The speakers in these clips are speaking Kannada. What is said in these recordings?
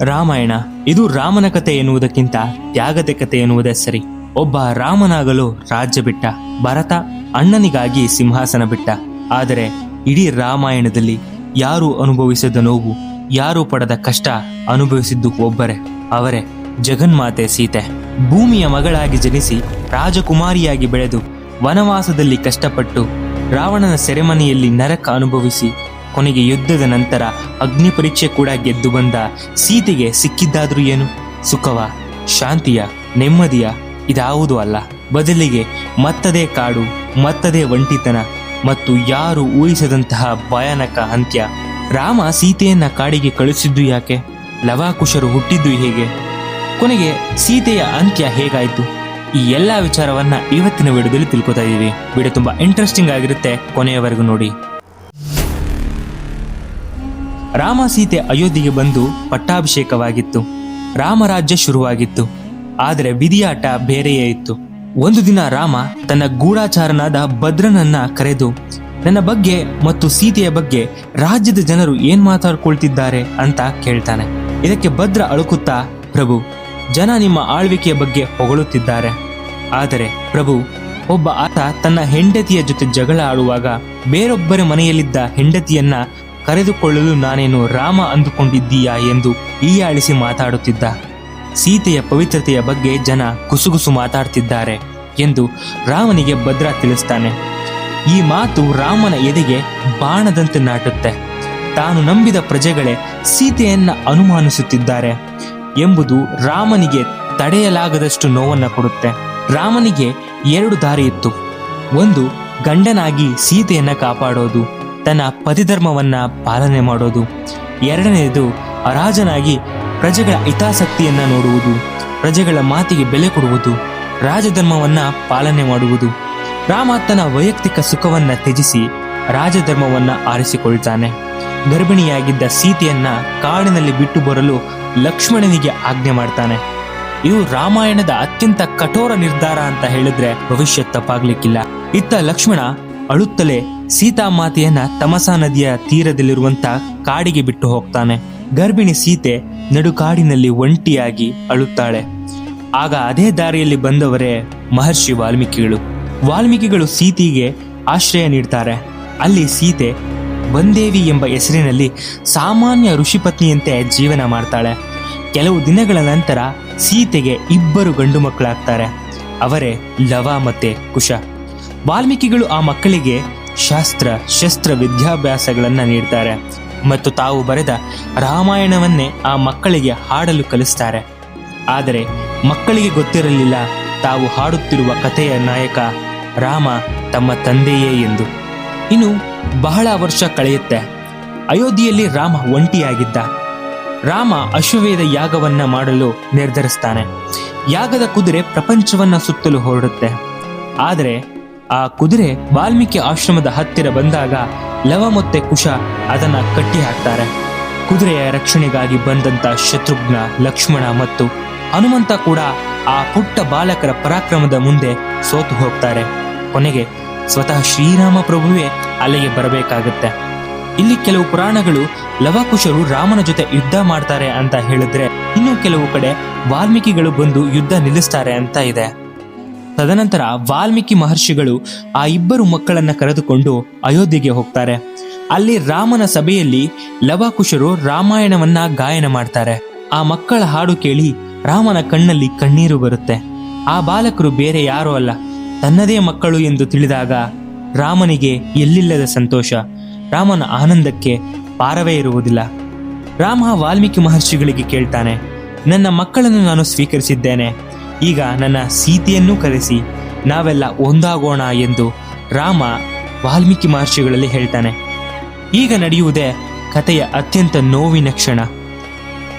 ರಾಮಾಯಣ ಇದು ರಾಮನ ಕಥೆ ಎನ್ನುವುದಕ್ಕಿಂತ ತ್ಯಾಗದ ಕಥೆ ಎನ್ನುವುದೇ ಸರಿ. ಒಬ್ಬ ರಾಮನಾಗಲು ರಾಜ್ಯ ಬಿಟ್ಟ, ಭರತ ಅಣ್ಣನಿಗಾಗಿ ಸಿಂಹಾಸನ ಬಿಟ್ಟ. ಆದರೆ ಇಡೀ ರಾಮಾಯಣದಲ್ಲಿ ಯಾರು ಅನುಭವಿಸಿದ ನೋವು, ಯಾರು ಪಡೆದ ಕಷ್ಟ ಅನುಭವಿಸಿದ್ದು ಒಬ್ಬರೇ, ಅವರೇ ಜಗನ್ಮಾತೆ ಸೀತೆ. ಭೂಮಿಯ ಮಗಳಾಗಿ ಜನಿಸಿ ರಾಜಕುಮಾರಿಯಾಗಿ ಬೆಳೆದು ವನವಾಸದಲ್ಲಿ ಕಷ್ಟಪಟ್ಟು ರಾವಣನ ಸೆರೆಮನೆಯಲ್ಲಿ ನರಕ ಅನುಭವಿಸಿ ಕೊನೆಗೆ ಯುದ್ಧದ ನಂತರ ಅಗ್ನಿ ಪರೀಕ್ಷೆ ಕೂಡ ಗೆದ್ದು ಬಂದ ಸೀತೆಗೆ ಸಿಕ್ಕಿದ್ದಾದ್ರೂ ಏನು? ಸುಖವ, ಶಾಂತಿಯ, ನೆಮ್ಮದಿಯ? ಇದಾವುದೂ ಅಲ್ಲ. ಬದಲಿಗೆ ಮತ್ತದೇ ಕಾಡು, ಮತ್ತದೇ ಒಂಟಿತನ ಮತ್ತು ಯಾರು ಊಹಿಸದಂತಹ ಭಯಾನಕ ಅಂತ್ಯ. ರಾಮ ಸೀತೆಯನ್ನ ಕಾಡಿಗೆ ಕಳಿಸಿದ್ದು ಯಾಕೆ? ಲವಾಕುಶರು ಹುಟ್ಟಿದ್ದು ಹೇಗೆ? ಕೊನೆಗೆ ಸೀತೆಯ ಅಂತ್ಯ ಹೇಗಾಯ್ತು? ಈ ಎಲ್ಲಾ ವಿಚಾರವನ್ನ ಇವತ್ತಿನ ವಿಡಿಯೋದಲ್ಲಿ ತಿಳ್ಕೊತಾ ಇದೀವಿ. ವಿಡಿಯೋ ತುಂಬಾ ಇಂಟ್ರೆಸ್ಟಿಂಗ್ ಆಗಿರುತ್ತೆ, ಕೊನೆಯವರೆಗೂ ನೋಡಿ. ರಾಮ ಸೀತೆ ಅಯೋಧ್ಯೆಗೆ ಬಂದು ಪಟ್ಟಾಭಿಷೇಕವಾಗಿತ್ತು. ರಾಮರಾಜ್ಯ ಶುರುವಾಗಿತ್ತು. ಆದರೆ ವಿಧಿಯಾಟ ಬೇರೆಯೇ ಇತ್ತು. ಒಂದು ದಿನ ರಾಮ ತನ್ನ ಗೂಢಾಚಾರನಾದ ಭದ್ರನನ್ನ ಕರೆದು, ನನ್ನ ಬಗ್ಗೆ ಮತ್ತು ಸೀತೆಯ ಬಗ್ಗೆ ರಾಜ್ಯದ ಜನರು ಏನ್ ಮಾತಾಡ್ಕೊಳ್ತಿದ್ದಾರೆ ಅಂತ ಕೇಳ್ತಾನೆ. ಇದಕ್ಕೆ ಭದ್ರ ಅಳುಕುತ್ತಾ, ಪ್ರಭು, ಜನ ನಿಮ್ಮ ಆಳ್ವಿಕೆಯ ಬಗ್ಗೆ ಹೊಗಳುತ್ತಿದ್ದಾರೆ. ಆದರೆ ಪ್ರಭು, ಒಬ್ಬ ಆತ ತನ್ನ ಹೆಂಡತಿಯ ಜೊತೆ ಜಗಳ ಆಡುವಾಗ ಬೇರೊಬ್ಬರ ಮನೆಯಲ್ಲಿದ್ದ ಹೆಂಡತಿಯನ್ನ ಕರೆದುಕೊಳ್ಳಲು ನಾನೇನು ರಾಮ ಅಂದುಕೊಂಡಿದ್ದೀಯಾ ಎಂದು ಹೀಯಾಳಿಸಿ ಮಾತಾಡುತ್ತಿದ್ದ. ಸೀತೆಯ ಪವಿತ್ರತೆಯ ಬಗ್ಗೆ ಜನ ಗುಸುಗುಸು ಮಾತಾಡ್ತಿದ್ದಾರೆ ಎಂದು ರಾಮನಿಗೆ ಭದ್ರ ತಿಳಿಸ್ತಾನೆ. ಈ ಮಾತು ರಾಮನ ಎದೆಗೆ ಬಾಣದಂತೆ ನಾಟುತ್ತೆ. ತಾನು ನಂಬಿದ ಪ್ರಜೆಗಳೇ ಸೀತೆಯನ್ನ ಅನುಮಾನಿಸುತ್ತಿದ್ದಾರೆ ಎಂಬುದು ರಾಮನಿಗೆ ತಡೆಯಲಾಗದಷ್ಟು ನೋವನ್ನ ಕೊಡುತ್ತೆ. ರಾಮನಿಗೆ 2 ದಾರಿ ಇತ್ತು. ಒಂದು, ಗಂಡನಾಗಿ ಸೀತೆಯನ್ನ ಕಾಪಾಡೋದು, ತನ್ನ ಪತಿಧರ್ಮವನ್ನ ಪಾಲನೆ ಮಾಡೋದು. ಎರಡನೆಯದು, ರಾಜನಾಗಿ ಪ್ರಜೆಗಳ ಹಿತಾಸಕ್ತಿಯನ್ನ ನೋಡುವುದು, ಪ್ರಜೆಗಳ ಮಾತಿಗೆ ಬೆಲೆ ಕೊಡುವುದು, ರಾಜಧರ್ಮವನ್ನ ಪಾಲನೆ ಮಾಡುವುದು. ರಾಮ ತನ್ನ ವೈಯಕ್ತಿಕ ಸುಖವನ್ನ ತ್ಯಜಿಸಿ ರಾಜಧರ್ಮವನ್ನ ಆರಿಸಿಕೊಳ್ತಾನೆ. ಗರ್ಭಿಣಿಯಾಗಿದ್ದ ಸೀತೆಯನ್ನ ಕಾಡಿನಲ್ಲಿ ಬಿಟ್ಟು ಬರಲು ಲಕ್ಷ್ಮಣನಿಗೆ ಆಜ್ಞೆ ಮಾಡ್ತಾನೆ. ಇದು ರಾಮಾಯಣದ ಅತ್ಯಂತ ಕಠೋರ ನಿರ್ಧಾರ ಅಂತ ಹೇಳಿದ್ರೆ ಭವಿಷ್ಯ ತಪ್ಪಾಗ್ಲಿಕ್ಕಿಲ್ಲ. ಇತ್ತ ಲಕ್ಷ್ಮಣ ಅಳುತ್ತಲೇ ಸೀತಾಮಾತೆಯನ್ನ ತಮಸಾ ನದಿಯ ತೀರದಲ್ಲಿರುವಂತ ಕಾಡಿಗೆ ಬಿಟ್ಟು ಹೋಗ್ತಾನೆ. ಗರ್ಭಿಣಿ ಸೀತೆ ನಡುಕಾಡಿನಲ್ಲಿ ಒಂಟಿಯಾಗಿ ಅಳುತ್ತಾಳೆ. ಆಗ ಅದೇ ದಾರಿಯಲ್ಲಿ ಬಂದವರೇ ಮಹರ್ಷಿ ವಾಲ್ಮೀಕಿಗಳು ಸೀತೆಗೆ ಆಶ್ರಯ ನೀಡ್ತಾರೆ. ಅಲ್ಲಿ ಸೀತೆ ಬಂದೇವಿ ಎಂಬ ಹೆಸರಿನಲ್ಲಿ ಸಾಮಾನ್ಯ ಋಷಿಪತ್ನಿಯಂತೆ ಜೀವನ ಮಾಡ್ತಾಳೆ. ಕೆಲವು ದಿನಗಳ ನಂತರ ಸೀತೆಗೆ 2 ಗಂಡು ಮಕ್ಕಳಾಗ್ತಾರೆ. ಅವರೇ ಲವ ಮತ್ತೆ ಕುಶ. ವಾಲ್ಮೀಕಿಗಳು ಆ ಮಕ್ಕಳಿಗೆ ಶಸ್ತ್ರ ವಿದ್ಯಾಭ್ಯಾಸಗಳನ್ನ ನೀಡ್ತಾರೆ ಮತ್ತು ತಾವು ಬರೆದ ರಾಮಾಯಣವನ್ನೇ ಆ ಮಕ್ಕಳಿಗೆ ಹಾಡಲು ಕಲಿಸ್ತಾರೆ. ಆದರೆ ಮಕ್ಕಳಿಗೆ ಗೊತ್ತಿರಲಿಲ್ಲ ತಾವು ಹಾಡುತ್ತಿರುವ ಕಥೆಯ ನಾಯಕ ರಾಮ ತಮ್ಮ ತಂದೆಯೇ ಎಂದು. ಇನ್ನು ಬಹಳ ವರ್ಷ ಕಳೆಯುತ್ತೆ. ಅಯೋಧ್ಯೆಯಲ್ಲಿ ರಾಮ ಒಂಟಿಯಾಗಿದ್ದ. ರಾಮ ಅಶ್ವಮೇಧ ಯಾಗವನ್ನ ಮಾಡಲು ನಿರ್ಧರಿಸ್ತಾನೆ. ಯಾಗದ ಕುದುರೆ ಪ್ರಪಂಚವನ್ನ ಸುತ್ತಲು ಹೊರಡುತ್ತೆ. ಆದರೆ ಆ ಕುದುರೆ ವಾಲ್ಮೀಕಿ ಆಶ್ರಮದ ಹತ್ತಿರ ಬಂದಾಗ ಲವ ಮತ್ತೆ ಕುಶ ಅದನ್ನ ಕಟ್ಟಿ ಹಾಕ್ತಾರೆ. ಕುದುರೆಯ ರಕ್ಷಣೆಗಾಗಿ ಬಂದಂತ ಶತ್ರುಘ್ನ, ಲಕ್ಷ್ಮಣ ಮತ್ತು ಹನುಮಂತ ಕೂಡ ಆ ಪುಟ್ಟ ಬಾಲಕರ ಪರಾಕ್ರಮದ ಮುಂದೆ ಸೋತು ಹೋಗ್ತಾರೆ. ಕೊನೆಗೆ ಸ್ವತಃ ಶ್ರೀರಾಮ ಪ್ರಭುವೇ ಅಲ್ಲಿಗೆ ಬರಬೇಕಾಗತ್ತೆ. ಇಲ್ಲಿ ಕೆಲವು ಪುರಾಣಗಳು ಲವಕುಶರು ರಾಮನ ಜೊತೆ ಯುದ್ಧ ಮಾಡ್ತಾರೆ ಅಂತ ಹೇಳಿದ್ರೆ, ಇನ್ನು ಕೆಲವು ಕಡೆ ವಾಲ್ಮೀಕಿಗಳು ಬಂದು ಯುದ್ಧ ನಿಲ್ಲಿಸ್ತಾರೆ ಅಂತ ಇದೆ. ತದನಂತರ ವಾಲ್ಮೀಕಿ ಮಹರ್ಷಿಗಳು ಆ 2 ಮಕ್ಕಳನ್ನ ಕರೆದುಕೊಂಡು ಅಯೋಧ್ಯೆಗೆ ಹೋಗ್ತಾರೆ. ಅಲ್ಲಿ ರಾಮನ ಸಭೆಯಲ್ಲಿ ಲವಕುಶರು ರಾಮಾಯಣವನ್ನ ಗಾಯನ ಮಾಡ್ತಾರೆ. ಆ ಮಕ್ಕಳ ಹಾಡು ಕೇಳಿ ರಾಮನ ಕಣ್ಣಲ್ಲಿ ಕಣ್ಣೀರು ಬರುತ್ತೆ. ಆ ಬಾಲಕರು ಬೇರೆ ಯಾರೋ ಅಲ್ಲ, ತನ್ನದೇ ಮಕ್ಕಳು ಎಂದು ತಿಳಿದಾಗ ರಾಮನಿಗೆ ಎಲ್ಲಿಲ್ಲದ ಸಂತೋಷ. ರಾಮನ ಆನಂದಕ್ಕೆ ಪಾರವೇ ಇರುವುದಿಲ್ಲ. ರಾಮ ವಾಲ್ಮೀಕಿ ಮಹರ್ಷಿಗಳಿಗೆ ಕೇಳ್ತಾನೆ, ನನ್ನ ಮಕ್ಕಳನ್ನು ನಾನು ಸ್ವೀಕರಿಸಿದ್ದೇನೆ, ಈಗ ನನ್ನ ಸೀತೆಯನ್ನೂ ಕರೆಸಿ ನಾವೆಲ್ಲ ಒಂದಾಗೋಣ ಎಂದು ರಾಮ ವಾಲ್ಮೀಕಿ ಮಹರ್ಷಿಗಳಲ್ಲಿ ಹೇಳ್ತಾನೆ. ಈಗ ನಡೆಯುವುದೇ ಕಥೆಯ ಅತ್ಯಂತ ನೋವಿನ ಕ್ಷಣ.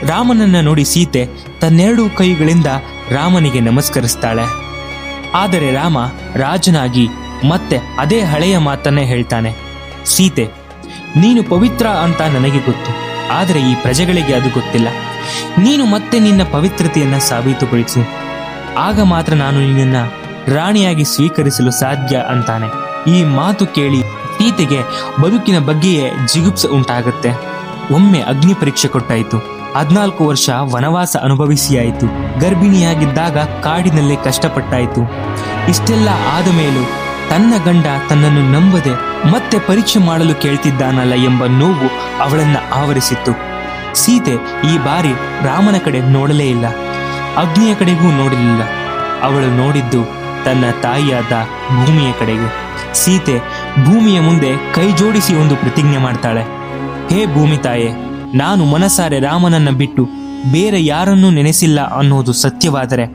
ರಾಮನನ್ನ ನೋಡಿ ಸೀತೆ ತನ್ನೆರಡು ಕೈಗಳಿಂದ ರಾಮನಿಗೆ ನಮಸ್ಕರಿಸ್ತಾಳೆ. ಆದರೆ ರಾಮ ರಾಜನಾಗಿ ಮತ್ತೆ ಅದೇ ಹಳೆಯ ಮಾತನ್ನೇ ಹೇಳ್ತಾನೆ. ಸೀತೆ, ನೀನು ಪವಿತ್ರ ಅಂತ ನನಗೆ ಗೊತ್ತು, ಆದರೆ ಈ ಪ್ರಜೆಗಳಿಗೆ ಅದು ಗೊತ್ತಿಲ್ಲ. ನೀನು ಮತ್ತೆ ನಿನ್ನ ಪವಿತ್ರತೆಯನ್ನ ಸಾಬೀತುಪಡಿಸು, ಆಗ ಮಾತ್ರ ನಾನು ನಿನ್ನನ್ನ ರಾಣಿಯಾಗಿ ಸ್ವೀಕರಿಸಲು ಸಾಧ್ಯ ಅಂತಾನೆ. ಈ ಮಾತು ಕೇಳಿ ಸೀತೆಗೆ ಬದುಕಿನ ಬಗ್ಗೆಯೇ ಜಿಗುಪ್ಸೆ ಉಂಟಾಗುತ್ತೆ. ಒಮ್ಮೆ ಅಗ್ನಿ ಪರೀಕ್ಷೆ ಕೊಟ್ಟಾಯಿತು. 14 ವರ್ಷ ವನವಾಸ ಅನುಭವಿಸಿಯಾಯಿತು. ಗರ್ಭಿಣಿಯಾಗಿದ್ದಾಗ ಕಾಡಿನಲ್ಲೇ ಕಷ್ಟಪಟ್ಟಾಯಿತು. ಇಷ್ಟೆಲ್ಲ ಆದ ಮೇಲೂ ತನ್ನ ಗಂಡ ತನ್ನನ್ನು ನಂಬದೆ ಮತ್ತೆ ಪರೀಕ್ಷೆ ಮಾಡಲು ಕೇಳ್ತಿದ್ದಾನಲ್ಲ ಎಂಬ ನೋವು ಅವಳನ್ನ ಆವರಿಸಿತ್ತು. ಸೀತೆ ಈ ಬಾರಿ ರಾಮನ ಕಡೆ ನೋಡಲೇ ಇಲ್ಲ, ಅಗ್ನಿಯ ಕಡೆಗೂ ನೋಡಲಿಲ್ಲ. ಅವಳು ನೋಡಿದ್ದು ತನ್ನ ತಾಯಿಯಾದ ಭೂಮಿಯ ಕಡೆಗೆ. ಸೀತೆ ಭೂಮಿಯ ಮುಂದೆ ಕೈ ಜೋಡಿಸಿ ಒಂದು ಪ್ರತಿಜ್ಞೆ ಮಾಡ್ತಾಳೆ. ಹೇ ಭೂಮಿ ತಾಯೆ, ನಾನು ಮನಸಾರೆ ರಾಮನನ್ನ ಬಿಟ್ಟು ಬೇರೆ ಯಾರನ್ನೂ ನೆನೆಸಿಲ್ಲ ಅನ್ನೋದು ಸತ್ಯವಾದರೆ,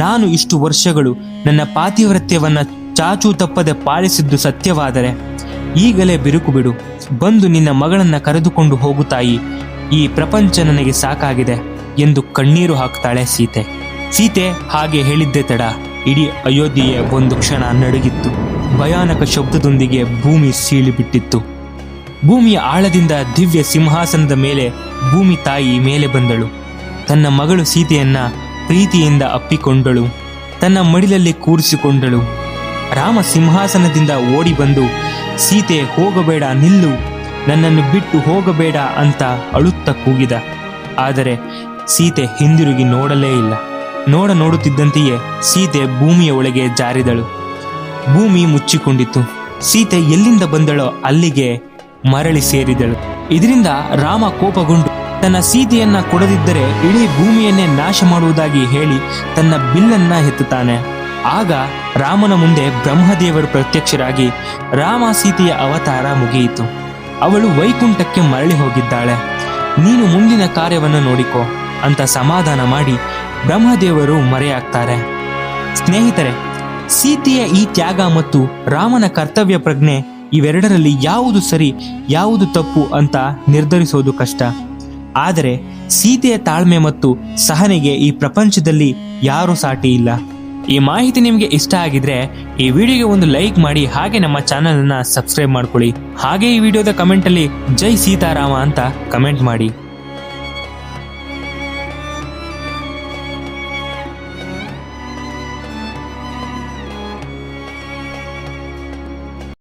ನಾನು ಇಷ್ಟು ವರ್ಷಗಳು ನನ್ನ ಪಾತಿವ್ರತ್ಯವನ್ನ ಚಾಚೂ ತಪ್ಪದೆ ಪಾಲಿಸಿದ್ದು ಸತ್ಯವಾದರೆ, ಈಗಲೇ ಬಿರುಕು ಬಿಡು, ಬಂದು ನಿನ್ನ ಮಗಳನ್ನ ಕರೆದುಕೊಂಡು ಹೋಗು ತಾಯಿ, ಈ ಪ್ರಪಂಚ ನನಗೆ ಸಾಕಾಗಿದೆ ಎಂದು ಕಣ್ಣೀರು ಹಾಕ್ತಾಳೆ ಸೀತೆ. ಸೀತೆ ಹಾಗೆ ಹೇಳಿದ್ದೇ ತಡ ಇಡೀ ಅಯೋಧ್ಯೆಯ ಒಂದು ಕ್ಷಣ ನಡುಗಿತ್ತು. ಭಯಾನಕ ಶಬ್ದದೊಂದಿಗೆ ಭೂಮಿ ಸೀಳಿಬಿಟ್ಟಿತ್ತು. ಭೂಮಿಯ ಆಳದಿಂದ ದಿವ್ಯ ಸಿಂಹಾಸನದ ಮೇಲೆ ಭೂಮಿ ತಾಯಿ ಮೇಲೆ ಬಂದಳು. ತನ್ನ ಮಗಳು ಸೀತೆಯನ್ನ ಪ್ರೀತಿಯಿಂದ ಅಪ್ಪಿಕೊಂಡಳು, ತನ್ನ ಮಡಿಲಲ್ಲಿ ಕೂರಿಸಿಕೊಂಡಳು. ರಾಮ ಸಿಂಹಾಸನದಿಂದ ಓಡಿ ಬಂದು, ಸೀತೆ ಹೋಗಬೇಡ, ನಿಲ್ಲು, ನನ್ನನ್ನು ಬಿಟ್ಟು ಹೋಗಬೇಡ ಅಂತ ಅಳುತ್ತಾ ಕೂಗಿದ. ಆದರೆ ಸೀತೆ ಹಿಂದಿರುಗಿ ನೋಡಲೇ ಇಲ್ಲ. ನೋಡುತ್ತಿದ್ದಂತೆಯೇ ಸೀತೆ ಭೂಮಿಯ ಒಳಗೆ ಜಾರಿದಳು. ಭೂಮಿ ಮುಚ್ಚಿಕೊಂಡಿತು. ಸೀತೆ ಎಲ್ಲಿಂದ ಬಂದಳೋ ಅಲ್ಲಿಗೆ ಮರಳಿ ಸೇರಿದಳು. ಇದರಿಂದ ರಾಮ ಕೋಪಗೊಂಡು ತನ್ನ ಸೀತೆಯನ್ನ ಕೊಡದಿದ್ದರೆ ಇಡೀ ಭೂಮಿಯನ್ನೇ ನಾಶ ಮಾಡುವುದಾಗಿ ಹೇಳಿ ತನ್ನ ಬಿಲ್ಲನ್ನ ಎತ್ತುತ್ತಾನೆ. ಆಗ ರಾಮನ ಮುಂದೆ ಬ್ರಹ್ಮದೇವರು ಪ್ರತ್ಯಕ್ಷರಾಗಿ ರಾಮ ಸೀತೆಯ ಅವತಾರ ಮುಗಿಯಿತು. ಅವಳು ವೈಕುಂಠಕ್ಕೆ ಮರಳಿ ಹೋಗಿದ್ದಾಳೆ, ನೀನು ಮುಂದಿನ ಕಾರ್ಯವನ್ನು ನೋಡಿಕೋ ಅಂತ ಸಮಾಧಾನ ಮಾಡಿ ಬ್ರಹ್ಮದೇವರು ಮರೆಯಾಗ್ತಾರೆ. ಸ್ನೇಹಿತರೆ, ಸೀತೆಯ ಈ ತ್ಯಾಗ ಮತ್ತು ರಾಮನ ಕರ್ತವ್ಯ ಪ್ರಜ್ಞೆ ಇವೆರಡರಲ್ಲಿ ಯಾವುದು ಸರಿ ಯಾವುದು ತಪ್ಪು ಅಂತ ನಿರ್ಧರಿಸೋದು ಕಷ್ಟ. ಆದರೆ ಸೀತೆಯ ತಾಳ್ಮೆ ಮತ್ತು ಸಹನೆಗೆ ಈ ಪ್ರಪಂಚದಲ್ಲಿ ಯಾರೂ ಸಾಟಿ ಇಲ್ಲ. ಈ ಮಾಹಿತಿ ನಿಮಗೆ ಇಷ್ಟ ಆಗಿದ್ರೆ ಈ ವಿಡಿಯೋಗೆ ಒಂದು ಲೈಕ್ ಮಾಡಿ, ಹಾಗೆ ನಮ್ಮ ಚಾನಲ್ ಅನ್ನ ಸಬ್ಸ್ಕ್ರೈಬ್ ಮಾಡ್ಕೊಳ್ಳಿ. ಹಾಗೆ ಈ ವಿಡಿಯೋದ ಕಮೆಂಟ್ ಅಲ್ಲಿ ಜೈ ಸೀತಾರಾಮ ಅಂತ ಕಮೆಂಟ್ ಮಾಡಿ.